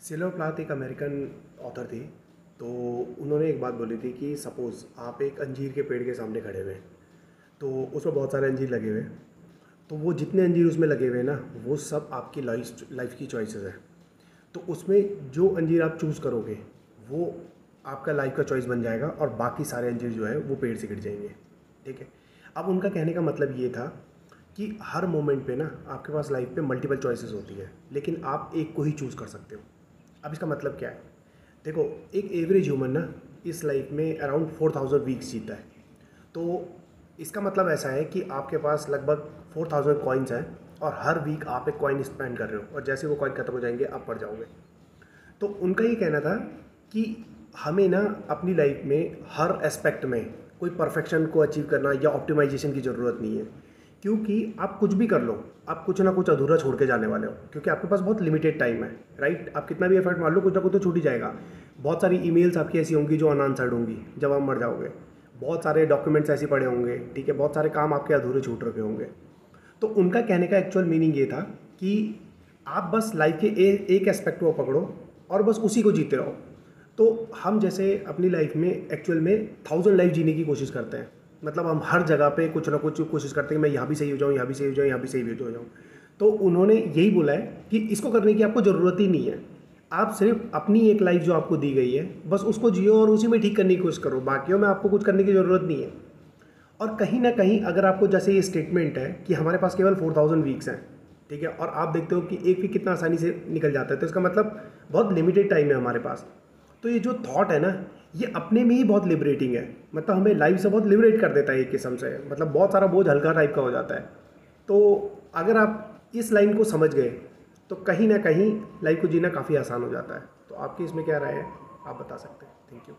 Silver Plath एक American author थी। तो उन्होंने एक बात बोली थी कि सपोज़ आप एक अंजीर के पेड़ के सामने खड़े हुए हैं, तो उसमें बहुत सारे अंजीर लगे हुए हैं। तो वो जितने अंजीर उसमें लगे हुए हैं ना, वो सब आपकी लाइफ की चॉइसेस हैं। तो उसमें जो अंजीर आप चूज़ करोगे वो आपका लाइफ का चॉइस बन जाएगा, और बाकी सारे अंजीर जो है वो पेड़ से गिर जाएंगे। ठीक है। अब उनका कहने का मतलब ये था कि हर मोमेंट पे ना आपके पास लाइफ पे मल्टीपल चॉइसेस होती है, लेकिन आप एक को ही चूज़ कर सकते हो। अब इसका मतलब क्या है? देखो, एक एवरेज ह्यूमन ना इस लाइफ में अराउंड 4000 वीक्स जीता है। तो इसका मतलब ऐसा है कि आपके पास लगभग 4000 कॉइन्स हैं, और हर वीक आप एक कॉइन स्पेंड कर रहे हो, और जैसे वो कॉइन खत्म हो जाएंगे आप पड़ जाओगे। तो उनका ये कहना था कि हमें ना अपनी लाइफ में हर एस्पेक्ट में कोई परफेक्शन को अचीव करना या ऑप्टिमाइजेशन की ज़रूरत नहीं है, क्योंकि आप कुछ भी कर लो, आप कुछ ना कुछ अधूरा छोड़ के जाने वाले हो, क्योंकि आपके पास बहुत लिमिटेड टाइम है। राइट? आप कितना भी एफर्ट मार लो, कुछ ना कुछ तो छूट ही जाएगा। बहुत सारी ईमेल्स आपकी ऐसी होंगी जो अनआंसर्ड होंगी जब आप मर जाओगे। बहुत सारे डॉक्यूमेंट्स ऐसे पड़े होंगे, ठीक है, बहुत सारे काम आपके अधूरे छूट रखे होंगे। तो उनका कहने का एक्चुअल मीनिंग ये था कि आप बस लाइफ के एक एस्पेक्ट को पकड़ो और बस उसी को जीते रहो। तो हम जैसे अपनी लाइफ में एक्चुअल में 1000 लाइफ जीने की कोशिश करते हैं। मतलब हम हर जगह पे कुछ ना कुछ कोशिश करते हैं कि मैं यहाँ भी सही हो जाऊँ, यहाँ भी सही हो जाऊँ, यहाँ भी सही हो जाऊँ। तो उन्होंने यही बोला है कि इसको करने की आपको ज़रूरत ही नहीं है। आप सिर्फ अपनी एक लाइफ जो आपको दी गई है बस उसको जियो और उसी में ठीक करने की कोशिश करो, बाकियों में आपको कुछ करने की ज़रूरत नहीं है। और कहीं ना कहीं अगर आपको जैसे ये स्टेटमेंट है कि हमारे पास केवल 4000 वीक्स हैं, ठीक है, और आप देखते हो कि एक वीक कितना आसानी से निकल जाता है, तो इसका मतलब बहुत लिमिटेड टाइम है हमारे पास। तो ये जो थॉट है ना, ये अपने में ही बहुत लिबरेटिंग है। मतलब हमें लाइफ से बहुत लिबरेट कर देता है एक किस्म से, मतलब बहुत सारा बोझ हल्का टाइप का हो जाता है। तो अगर आप इस लाइन को समझ गए तो कहीं ना कहीं लाइफ को जीना काफ़ी आसान हो जाता है। तो आपकी इसमें क्या राय है, आप बता सकते हैं। Thank you.